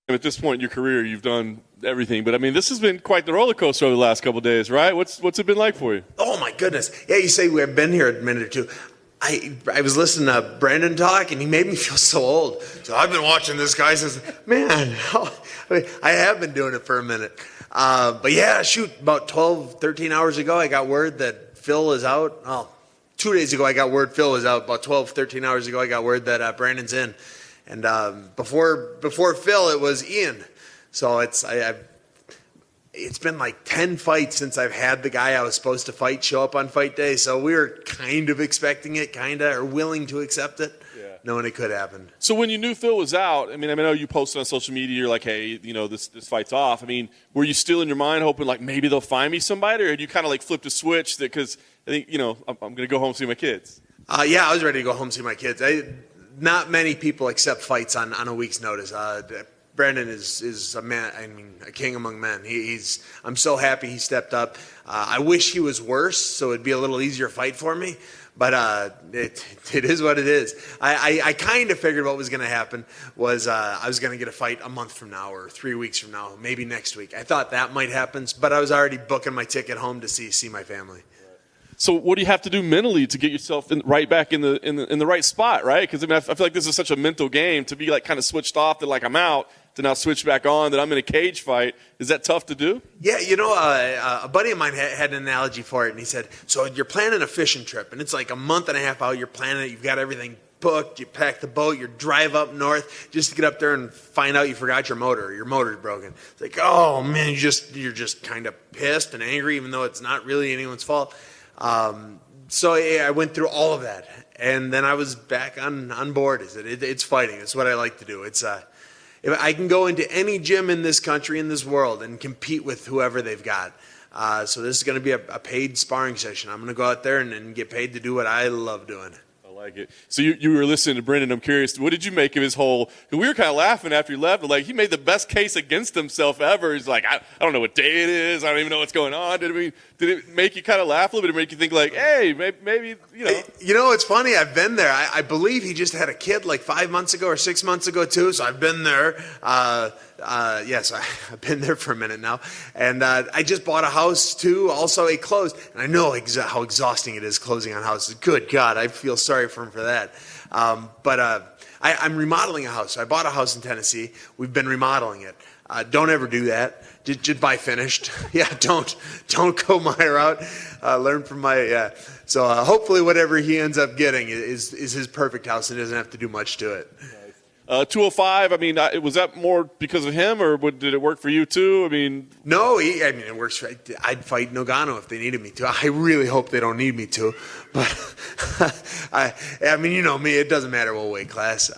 At this point in your career, you've done everything. But, I mean, this has been quite the roller coaster over the last couple of days, right? What's it been like for you? Oh, my goodness. Yeah, you say we've been here a minute or two. I was listening to Brandon talk, and he made me feel so old. So I've been watching this guy since, man, I have been doing it for a minute. But, yeah, shoot, about 12, 13 hours ago, I got word that Phil is out. Oh, 2 days ago, I got word Phil was out. About 12, 13 hours ago, I got word that Brandon's in. And before Phil, it was Ian. So it's been like 10 fights since I've had the guy I was supposed to fight show up on fight day. So we were kind of expecting it, or willing to accept it, knowing it could happen. So when you knew Phil was out, I know you posted on social media, you're like, hey, this fight's off. I mean, were you still in your mind hoping like maybe they'll find me somebody, or had you kind of like flipped a switch because I think, I'm going to go home and see my kids? Yeah, I was ready to go home and see my kids. Not many people accept fights on a week's notice. Brandon is a man. A king among men. I'm so happy he stepped up. I wish he was worse, so it'd be a little easier fight for me. But it is what it is. I kind of figured what was going to happen was I was going to get a fight a month from now or 3 weeks from now, maybe next week. I thought that might happen, but I was already booking my ticket home to see my family. So what do you have to do mentally to get yourself right back in the right spot, right? Because I feel like this is such a mental game to be like kind of switched off that like I'm out to now switch back on that I'm in a cage fight. Is that tough to do? Yeah, a buddy of mine had an analogy for it, and he said, so you're planning a fishing trip, and it's like a month and a half out. You're planning it. You've got everything booked. You pack the boat. You drive up north just to get up there and find out you forgot your motor. Your motor's broken. It's like, oh man, you're just kind of pissed and angry, even though it's not really anyone's fault. So I went through all of that, and then I was back on board. It's fighting. It's what I like to do. If I can go into any gym in this country, in this world, and compete with whoever they've got. So this is going to be a paid sparring session. I'm going to go out there and get paid to do what I love doing. Like it. So you were listening to Brendan. I'm curious, what did you make of his whole? Cause we were kind of laughing after he left. But like he made the best case against himself ever. He's like, I don't know what day it is. I don't even know what's going on. Did it make you kind of laugh a little bit? Did it make you think like, hey, maybe It's funny. I've been there. I believe he just had a kid like 5 months ago or 6 months ago too. So I've been there. Yes, I've been there for a minute now. And I just bought a house too. Also, it closed. And I know how exhausting it is closing on houses. Good God, I feel sorry for him for that. But I'm remodeling a house. I bought a house in Tennessee. We've been remodeling it. Don't ever do that. Just buy finished. Yeah, don't go my route. Learn from my. So hopefully, whatever he ends up getting is his perfect house and doesn't have to do much to it. 205. Was that more because of him, or did it work for you too? No. It works. I'd fight Nagano if they needed me to. I really hope they don't need me to, but you know me. It doesn't matter what weight class.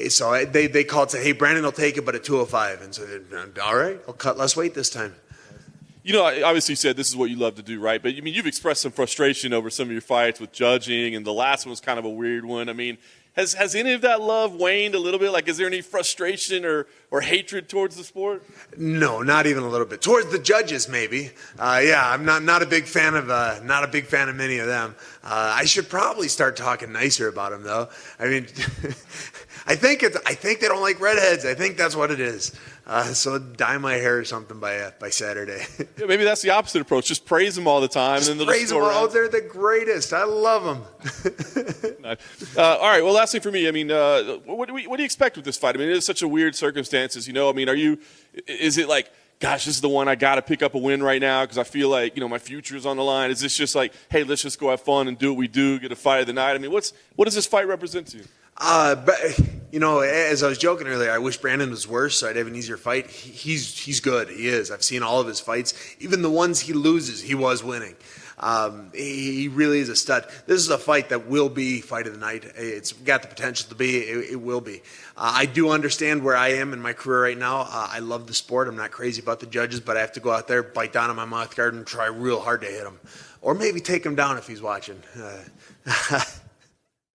So they called and said, hey, Brandon will take it, but at 205. And so, all right, I'll cut less weight this time. Obviously you said this is what you love to do, right? But you've expressed some frustration over some of your fights with judging, and the last one was kind of a weird one. Has any of that love waned a little bit? Like, is there any frustration or hatred towards the sport? No, not even a little bit. Towards the judges, maybe. I'm not a big fan of many of them. I should probably start talking nicer about them, though. I think they don't like redheads. I think that's what it is. So dye my hair or something by Saturday. Yeah, maybe that's the opposite approach. Just praise them all the time. Just and then praise them all. They're the greatest. I love them. Nice. All right. Well, last thing for me. What do you expect with this fight? It is such a weird circumstances. Is it like, gosh, this is the one I got to pick up a win right now because I feel like my future is on the line? Is this just like, hey, let's just go have fun and do what we do, get a fight of the night? What does this fight represent to you? But as I was joking earlier, I wish Brandon was worse so I'd have an easier fight. He's good. He is. I've seen all of his fights. Even the ones he loses, he was winning. He really is a stud. This is a fight that will be fight of the night. It's got the potential to be. It will be. I do understand where I am in my career right now. I love the sport. I'm not crazy about the judges, but I have to go out there, bite down on my mouth guard, and try real hard to hit him. Or maybe take him down if he's watching.